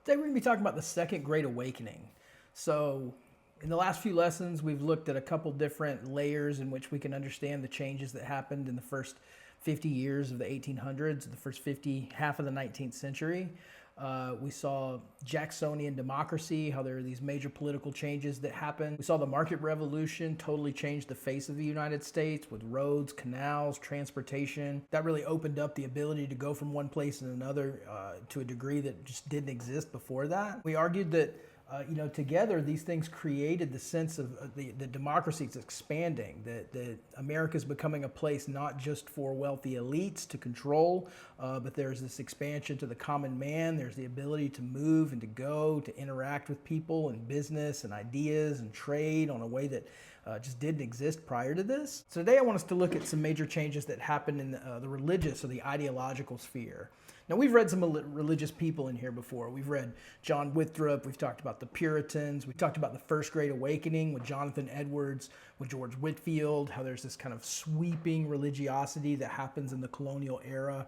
Today we're going to be talking about the Second Great Awakening. So, in the last few lessons, we've looked at a couple different layers in which we can understand the changes that happened in the first 50 years of the 1800s, the first half of the 19th century. We saw Jacksonian democracy, how there are these major political changes that happened. We saw the market revolution totally change the face of the United States with roads, canals, transportation. That really opened up the ability to go from one place to another to a degree that just didn't exist before that. We argued that together these things created the sense of the democracy is expanding, that America is becoming a place not just for wealthy elites to control, but there's this expansion to the common man. There's the ability to move and to go, to interact with people and business and ideas and trade on a way that just didn't exist prior to this. So today I want us to look at some major changes that happened in the religious or the ideological sphere. Now, we've read some religious people in here before. We've read John Withrop. We've talked about the Puritans. We've talked about the First Great Awakening with Jonathan Edwards, with George Whitefield, how there's this kind of sweeping religiosity that happens in the colonial era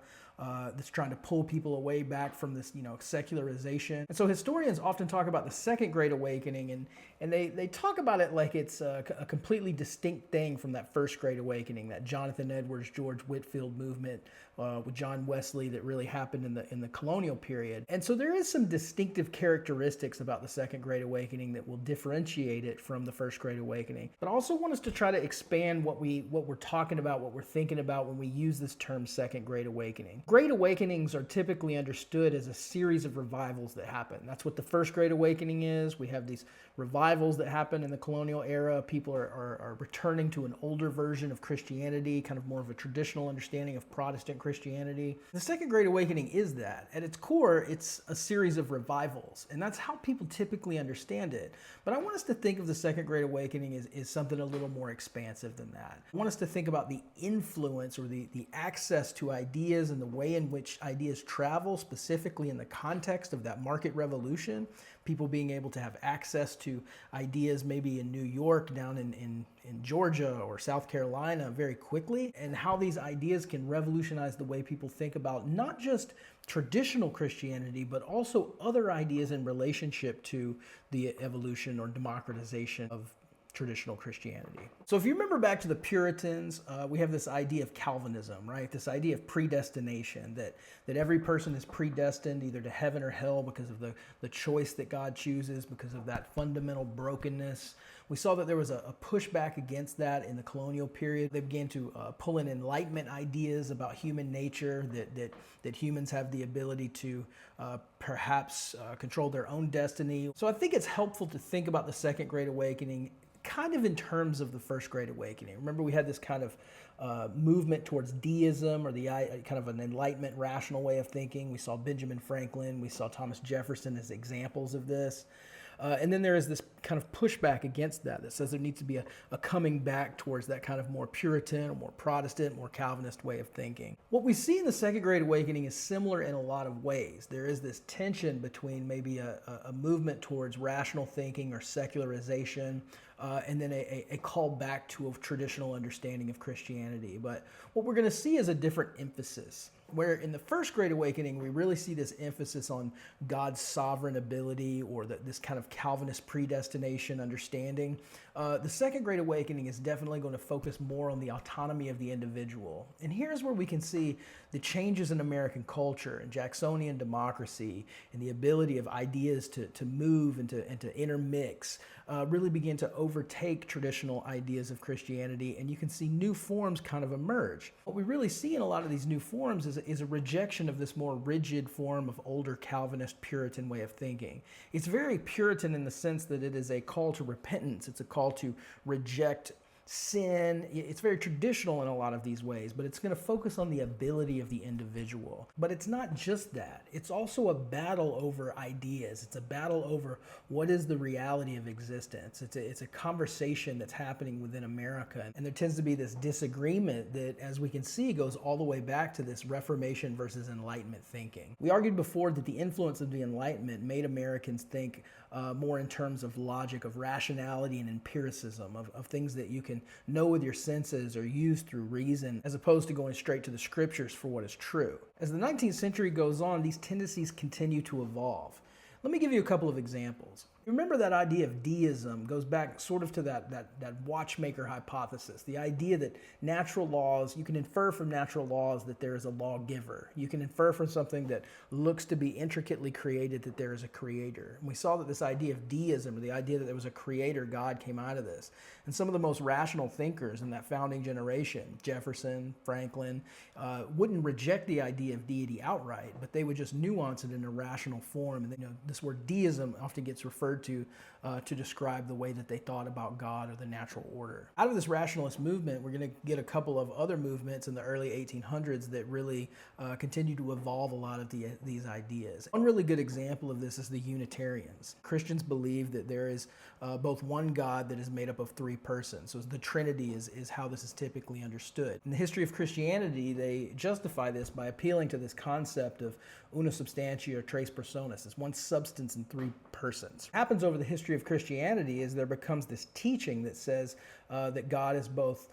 that's trying to pull people away back from this, secularization. And so historians often talk about the Second Great Awakening, and they talk about it like it's a completely distinct thing from that First Great Awakening, that Jonathan Edwards, George Whitefield movement with John Wesley that really happened in the colonial period. And so there is some distinctive characteristics about the Second Great Awakening that will differentiate it from the First Great Awakening. But I also want us to try to expand what we're talking about, what we're thinking about when we use this term Second Great Awakening. Great Awakenings are typically understood as a series of revivals that happen. That's what the First Great Awakening is. We have these revivals that happen in the colonial era. People are returning to an older version of Christianity, kind of more of a traditional understanding of Protestant Christianity. The Second Great Awakening is that. At its core, it's a series of revivals, and that's how people typically understand it. But I want us to think of the Second Great Awakening as something a little more expansive than that. I want us to think about the influence or the access to ideas and the way in which ideas travel, specifically in the context of that market revolution. People being able to have access to ideas maybe in New York, down in Georgia or South Carolina very quickly, and how these ideas can revolutionize the way people think about not just traditional Christianity, but also other ideas in relationship to the evolution or democratization of traditional Christianity. So if you remember back to the Puritans, we have this idea of Calvinism, right? This idea of predestination, that every person is predestined either to heaven or hell because of the choice that God chooses, because of that fundamental brokenness. We saw that there was a pushback against that in the colonial period. They began to pull in Enlightenment ideas about human nature, that humans have the ability to perhaps control their own destiny. So I think it's helpful to think about the Second Great Awakening kind of in terms of the First Great Awakening. Remember, we had this kind of movement towards deism, or the kind of an Enlightenment rational way of thinking. We saw Benjamin Franklin, we saw Thomas Jefferson as examples of this. And then there is this kind of pushback against that says there needs to be a coming back towards that kind of more Puritan, or more Protestant, more Calvinist way of thinking. What we see in the Second Great Awakening is similar in a lot of ways. There is this tension between maybe a movement towards rational thinking or secularization, and then a call back to a traditional understanding of Christianity. But what we're going to see is a different emphasis. Where in the First Great Awakening, we really see this emphasis on God's sovereign ability, or this kind of Calvinist predestination understanding. The Second Great Awakening is definitely going to focus more on the autonomy of the individual. And here's where we can see the changes in American culture and Jacksonian democracy, and the ability of ideas to move and to intermix, really begin to overtake traditional ideas of Christianity, and you can see new forms kind of emerge. What we really see in a lot of these new forms is a rejection of this more rigid form of older Calvinist Puritan way of thinking. It's very Puritan in the sense that it is a call to repentance. It's a call to reject sin. It's very traditional in a lot of these ways, but it's going to focus on the ability of the individual. But it's not just that. It's also a battle over ideas. It's a battle over what is the reality of existence. It's a conversation that's happening within America. And there tends to be this disagreement that, as we can see, goes all the way back to this Reformation versus Enlightenment thinking. We argued before that the influence of the Enlightenment made Americans think more in terms of logic, of rationality and empiricism, of things that you can know with your senses or use through reason, as opposed to going straight to the scriptures for what is true. As the 19th century goes on, these tendencies continue to evolve. Let me give you a couple of examples. Remember that idea of deism goes back sort of to that watchmaker hypothesis, the idea that natural laws, you can infer from natural laws that there is a lawgiver. You can infer from something that looks to be intricately created that there is a creator. And we saw that this idea of deism, or the idea that there was a creator God, came out of this. And some of the most rational thinkers in that founding generation, Jefferson, Franklin, wouldn't reject the idea of deity outright, but they would just nuance it in a rational form. And this word deism often gets referred to describe the way that they thought about God or the natural order. Out of this rationalist movement, we're going to get a couple of other movements in the early 1800s that really continue to evolve a lot of these ideas. One really good example of this is the Unitarians. Christians believe that there is both one God that is made up of three persons. So the Trinity is how this is typically understood. In the history of Christianity, they justify this by appealing to this concept of una substantia or tres personas. It's one substance in three persons. What happens over the history of Christianity is there becomes this teaching that says that God is both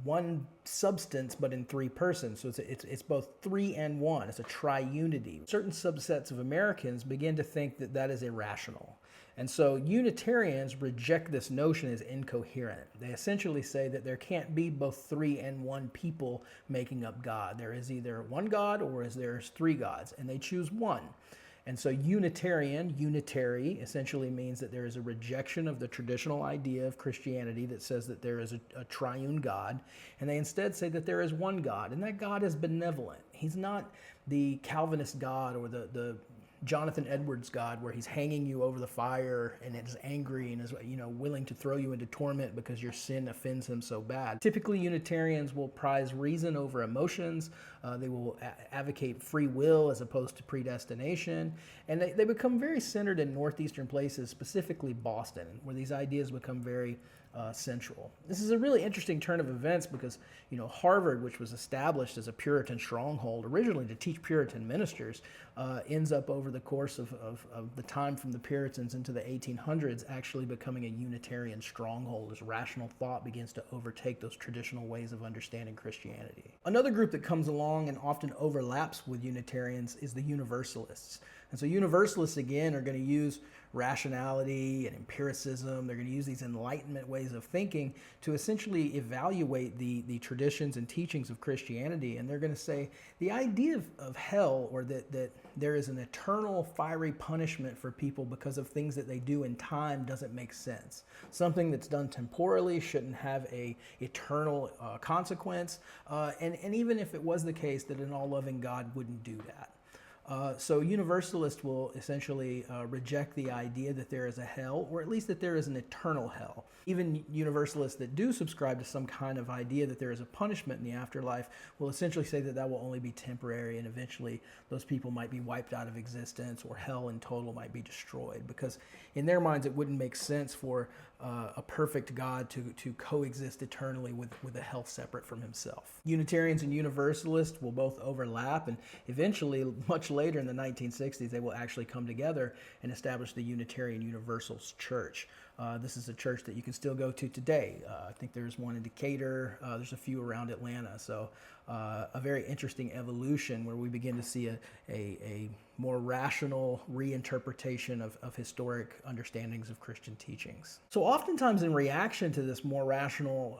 one substance but in three persons. So it's both three and one. It's a triunity. Certain subsets of Americans begin to think that that is irrational. And so Unitarians reject this notion as incoherent. They essentially say that there can't be both three and one people making up God. There is either one God or there's three gods, and they choose one. And so unitary, essentially means that there is a rejection of the traditional idea of Christianity that says that there is a triune God, and they instead say that there is one God, and that God is benevolent. He's not the Calvinist God or the Jonathan Edwards God, where he's hanging you over the fire and is angry and is willing to throw you into torment because your sin offends him so bad. Typically, Unitarians will prize reason over emotions. They will advocate free will as opposed to predestination. And they become very centered in northeastern places, specifically Boston, where these ideas become very central. This is a really interesting turn of events because, Harvard, which was established as a Puritan stronghold originally to teach Puritan ministers, ends up over the course of the time from the Puritans into the 1800s actually becoming a Unitarian stronghold as rational thought begins to overtake those traditional ways of understanding Christianity. Another group that comes along and often overlaps with Unitarians is the Universalists. And so Universalists, again, are going to use rationality and empiricism. They're going to use these Enlightenment ways of thinking to essentially evaluate the traditions and teachings of Christianity. And they're going to say the idea of hell, or that there is an eternal fiery punishment for people because of things that they do in time, doesn't make sense. Something that's done temporally shouldn't have a eternal consequence. And even if it was the case that an all-loving God wouldn't do that. So Universalists will essentially reject the idea that there is a hell, or at least that there is an eternal hell. Even Universalists that do subscribe to some kind of idea that there is a punishment in the afterlife will essentially say that that will only be temporary, and eventually those people might be wiped out of existence, or hell in total might be destroyed, because in their minds it wouldn't make sense for a perfect God to coexist eternally with a hell separate from himself. Unitarians and Universalists will both overlap, and eventually, much later in the 1960s, they will actually come together and establish the Unitarian Universalist Church. This is a church that you can still go to today. I think there's one in Decatur. There's a few around Atlanta. So a very interesting evolution where we begin to see a more rational reinterpretation of historic understandings of Christian teachings. So oftentimes in reaction to this more rational,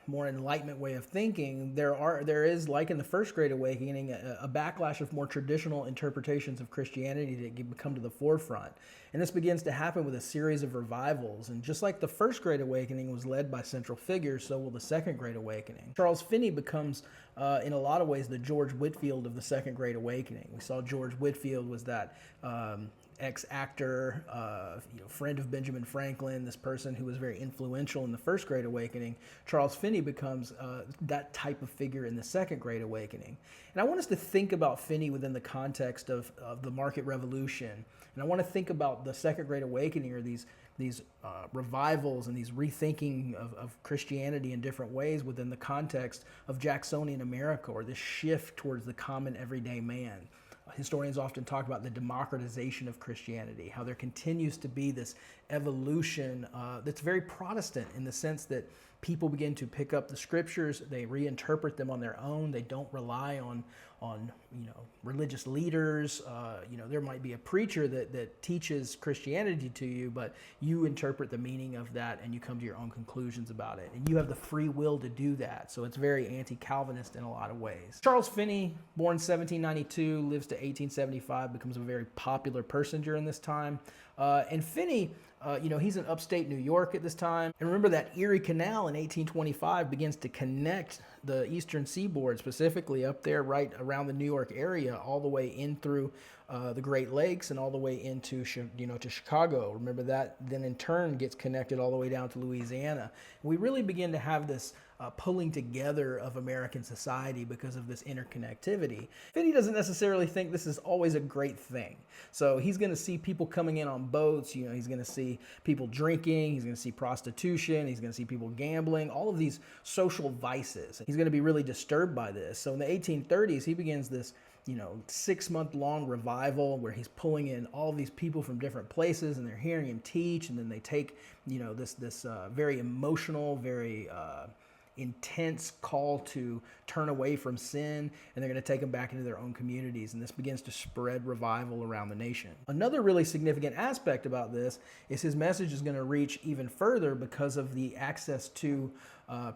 more Enlightenment way of thinking, there is, like in the First Great Awakening, a backlash of more traditional interpretations of Christianity that come to the forefront. And this begins to happen with a series of revivals. And just like the First Great Awakening was led by central figures, so will the Second Great Awakening. Charles Finney becomes, in a lot of ways, the George Whitefield of the Second Great Awakening. We saw George Whitefield was that ex-actor, friend of Benjamin Franklin, this person who was very influential in the First Great Awakening. Charles Finney becomes that type of figure in the Second Great Awakening. And I want us to think about Finney within the context of the market revolution. And I want to think about the Second Great Awakening, or these revivals and these rethinking of Christianity in different ways within the context of Jacksonian America, or this shift towards the common everyday man. Historians often talk about the democratization of Christianity, how there continues to be this evolution that's very Protestant in the sense that people begin to pick up the scriptures, they reinterpret them on their own. They don't rely on religious leaders. There might be a preacher that teaches Christianity to you, but you interpret the meaning of that and you come to your own conclusions about it. And you have the free will to do that. So it's very anti-Calvinist in a lot of ways. Charles Finney, born 1792, lives to 1875, becomes a very popular person during this time. And Finney, he's in upstate New York at this time. And remember that Erie Canal in 1825 begins to connect the eastern seaboard, specifically up there right around the New York area, all the way in through the Great Lakes and all the way into to Chicago. Remember that then in turn gets connected all the way down to Louisiana. We really begin to have this pulling together of American society because of this interconnectivity. Finney doesn't necessarily think this is always a great thing. So he's going to see people coming in on boats. He's going to see people drinking. He's going to see prostitution. He's going to see people gambling, all of these social vices. He's going to be really disturbed by this. So in the 1830s, he begins this 6-month-long revival where he's pulling in all of these people from different places, and they're hearing him teach, and then they take this very emotional, very intense call to turn away from sin, and they're going to take them back into their own communities, and this begins to spread revival around the nation. Another really significant aspect about this is his message is going to reach even further because of the access to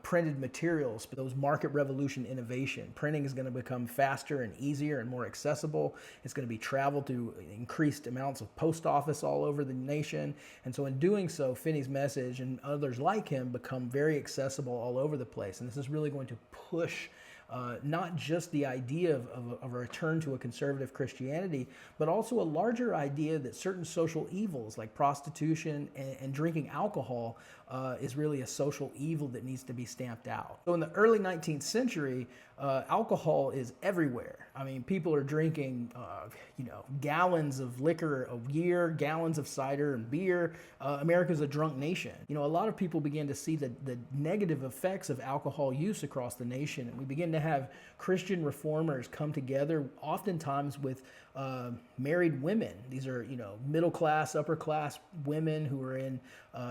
printed materials, those market revolution innovation. Printing is going to become faster and easier and more accessible. It's going to be traveled through increased amounts of post office all over the nation. And so in doing so, Finney's message and others like him become very accessible all over the place. And this is really going to push not just the idea of a return to a conservative Christianity, but also a larger idea that certain social evils like prostitution and drinking alcohol is really a social evil that needs to be stamped out. So in the early 19th century, alcohol is everywhere. I mean, people are drinking, gallons of liquor a year, gallons of cider and beer. America's a drunk nation. A lot of people begin to see the negative effects of alcohol use across the nation, and we begin to have Christian reformers come together, oftentimes with married women. These are, middle class, upper class women who are in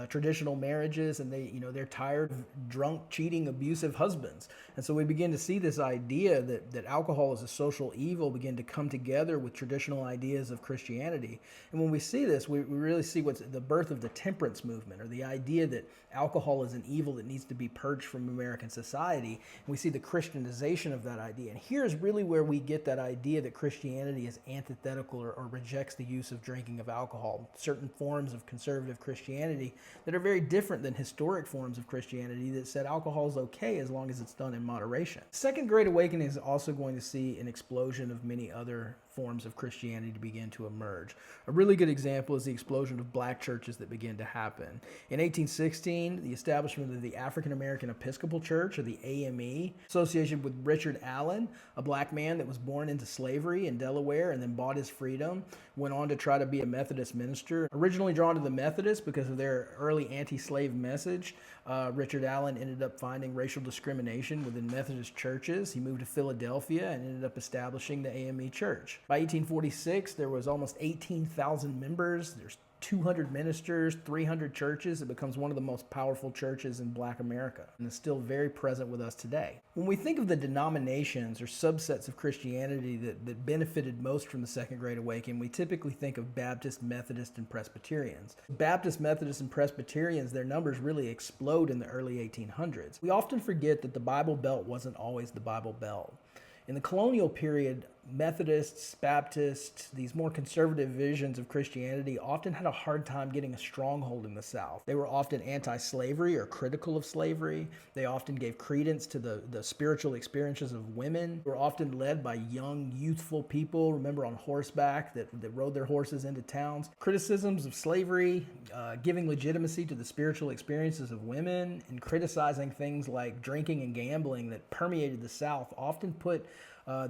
traditional marriages, and they're tired of drunk, cheating, abusive husbands. And so we begin to see this idea that alcohol is a social evil begin to come together with traditional ideas of Christianity. And when we see this, we really see what's the birth of the temperance movement, or the idea that alcohol is an evil that needs to be purged from American society. And we see the Christianization of that idea. And here's really where we get that idea that Christianity is antithetical or rejects the use of drinking of alcohol. Certain forms of conservative Christianity that are very different than historic forms of Christianity that said alcohol is okay as long as it's done in moderation. Second Great Awakening is also going to see an explosion of many other forms of Christianity to begin to emerge. A really good example is the explosion of black churches that began to happen. In 1816, the establishment of the African American Episcopal Church, or the AME, association with Richard Allen, a black man that was born into slavery in Delaware and then bought his freedom, went on to try to be a Methodist minister. Originally drawn to the Methodists because of their early anti-slave message, Richard Allen ended up finding racial discrimination within Methodist churches. He moved to Philadelphia and ended up establishing the AME Church. By 1846, there was almost 18,000 members. There's 200 ministers, 300 churches. It becomes one of the most powerful churches in Black America, and is still very present with us today. When we think of the denominations or subsets of Christianity that benefited most from the Second Great Awakening, we typically think of Baptist, Methodist, and Presbyterians. Baptist, Methodist, and Presbyterians, their numbers really explode in the early 1800s. We often forget that the Bible Belt wasn't always the Bible Belt. In the colonial period, Methodists, Baptists, these more conservative visions of Christianity often had a hard time getting a stronghold in the South. They were often anti-slavery or critical of slavery. They often gave credence to the spiritual experiences of women. They were often led by young, youthful people, remember, on horseback that rode their horses into towns. Criticisms of slavery, giving legitimacy to the spiritual experiences of women, and criticizing things like drinking and gambling that permeated the South often put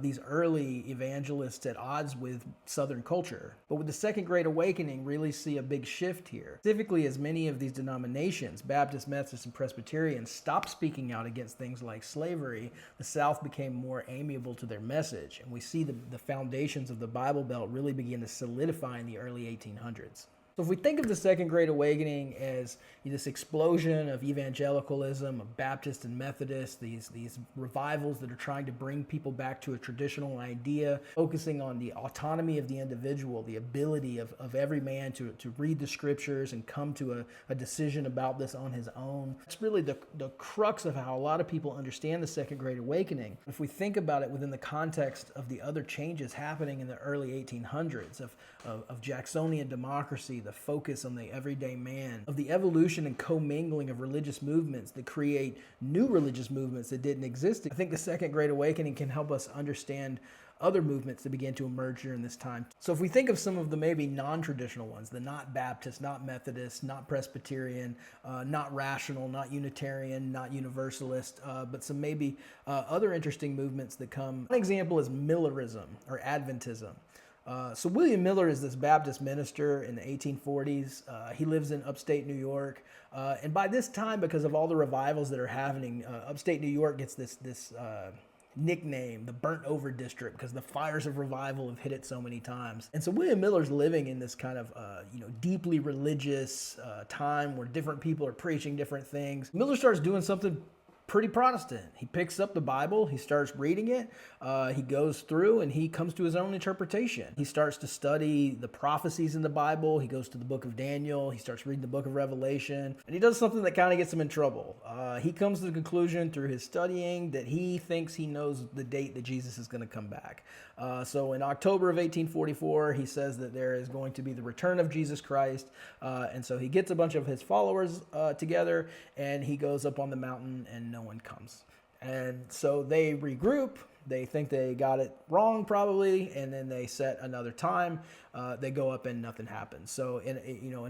these early evangelists at odds with Southern culture. But with the Second Great Awakening, really see a big shift here. Specifically, as many of these denominations, Baptists, Methodists, and Presbyterians, stopped speaking out against things like slavery, the South became more amiable to their message. And we see the foundations of the Bible Belt really begin to solidify in the early 1800s. So if we think of the Second Great Awakening as this explosion of evangelicalism, of Baptist and Methodist, these revivals that are trying to bring people back to a traditional idea, focusing on the autonomy of the individual, the ability of every man to read the scriptures and come to a decision about this on his own. It's really the crux of how a lot of people understand the Second Great Awakening. If we think about it within the context of the other changes happening in the early 1800s, of Jacksonian democracy, the focus on the everyday man, of the evolution and commingling of religious movements that create new religious movements that didn't exist. I think the Second Great Awakening can help us understand other movements that began to emerge during this time. So if we think of some of the maybe non-traditional ones, the not Baptist, not Methodist, not Presbyterian, not rational, not Unitarian, not Universalist, but some maybe other interesting movements that come. One example is Millerism or Adventism. So William Miller is this Baptist minister in the 1840s. He lives in upstate New York. And by this time, because of all the revivals that are happening, upstate New York gets this nickname, the burnt over district, because the fires of revival have hit it so many times. And so William Miller's living in this kind of deeply religious time where different people are preaching different things. Miller starts doing something pretty Protestant. He picks up the Bible, he starts reading it, he goes through and he comes to his own interpretation. He starts to study the prophecies in the Bible, he goes to the book of Daniel, he starts reading the book of Revelation, and he does something that kind of gets him in trouble. He comes to the conclusion through his studying that he thinks he knows the date that Jesus is going to come back. So in October of 1844, he says that there is going to be the return of Jesus Christ, and so he gets a bunch of his followers together, and he goes up on the mountain, and no one comes. And so they regroup. They think they got it wrong probably, and then they set another time. They go up and nothing happens. So in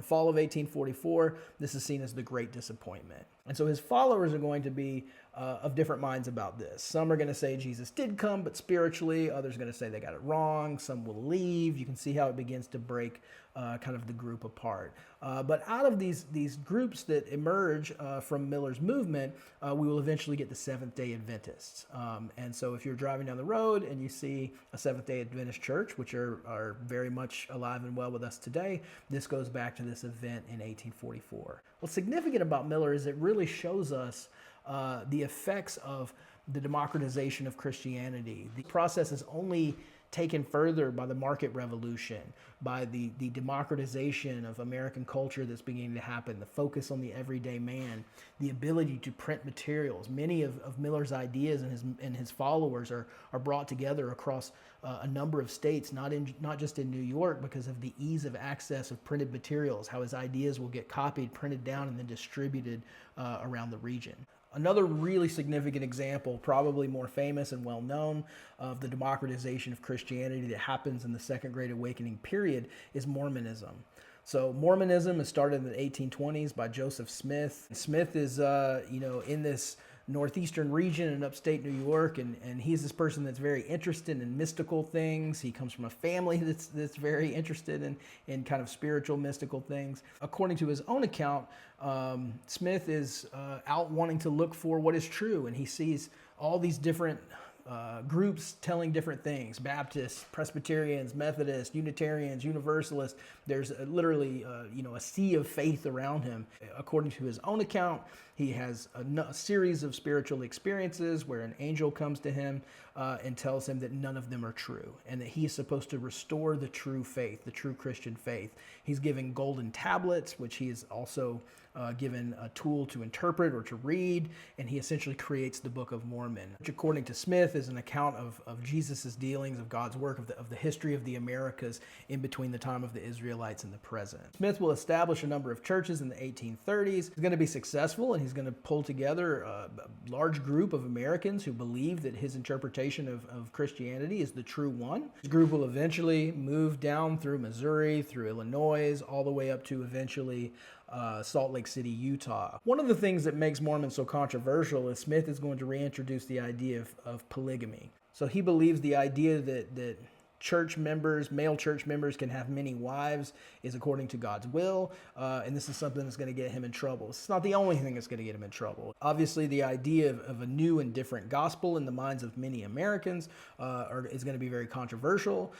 fall of 1844, this is seen as the Great Disappointment. And so his followers are going to be of different minds about this. Some are going to say Jesus did come, but spiritually. Others are going to say they got it wrong. Some will leave. You can see how it begins to break kind of the group apart. But out of these groups that emerge from Miller's movement, we will eventually get the Seventh-day Adventists. And so if you're driving down the road and you see a Seventh-day Adventist church, which are very much alive and well with us today, this goes back to this event in 1844. What's significant about Miller is it really shows us the effects of the democratization of Christianity. The process is only taken further by the market revolution, by the democratization of American culture that's beginning to happen, the focus on the everyday man, the ability to print materials. Many of Miller's ideas and his followers are brought together across a number of states, not just in New York, because of the ease of access of printed materials, how his ideas will get copied, printed down, and then distributed around the region. Another really significant example, probably more famous and well known, of the democratization of Christianity that happens in the Second Great Awakening period is Mormonism. So Mormonism is started in the 1820s by Joseph Smith. Smith is, in this northeastern region in upstate New York, and he's this person that's very interested in mystical things. He comes from a family that's very interested in kind of spiritual mystical things. According to his own account, Smith is out wanting to look for what is true, and he sees all these different groups telling different things: Baptists, Presbyterians, Methodists, Unitarians, Universalists. There's literally a sea of faith around him. According to his own account, he has a series of spiritual experiences where an angel comes to him and tells him that none of them are true, and that he is supposed to restore the true faith, the true Christian faith. He's given golden tablets, which he is also given a tool to interpret or to read, and he essentially creates the Book of Mormon, which according to Smith is an account of Jesus' dealings, of God's work, of the history of the Americas in between the time of the Israelites and the present. Smith will establish a number of churches in the 1830s. He's going to be successful, and he's going to pull together a large group of Americans who believe that his interpretation of Christianity is the true one. This group will eventually move down through Missouri, through Illinois, all the way up to eventually Salt Lake City, Utah. One of the things that makes Mormons so controversial is Smith is going to reintroduce the idea of polygamy. So he believes the idea that church members, male church members, can have many wives is according to God's will, and this is something that's going to get him in trouble. It's not the only thing that's going to get him in trouble. Obviously, the idea of a new and different gospel in the minds of many Americans is going to be very controversial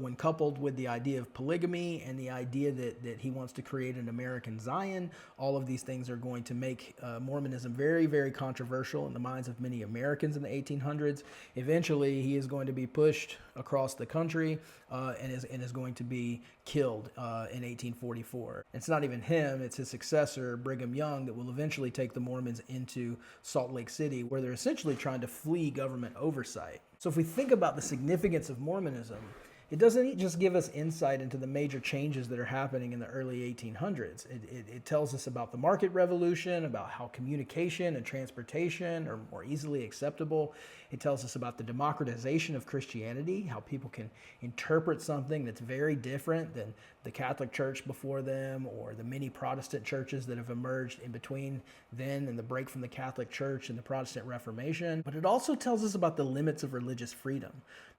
when coupled with the idea of polygamy and the idea that he wants to create an American Zion. All of these things are going to make Mormonism very, very controversial in the minds of many Americans in the 1800s. Eventually, he is going to be pushed across the country and is going to be killed in 1844. It's not even him, it's his successor, Brigham Young, that will eventually take the Mormons into Salt Lake City, where they're essentially trying to flee government oversight. So if we think about the significance of Mormonism, it doesn't just give us insight into the major changes that are happening in the early 1800s. It tells us about the market revolution, about how communication and transportation are more easily acceptable. It tells us about the democratization of Christianity, how people can interpret something that's very different than the Catholic Church before them or the many Protestant churches that have emerged in between then and the break from the Catholic Church and the Protestant Reformation. But it also tells us about the limits of religious freedom.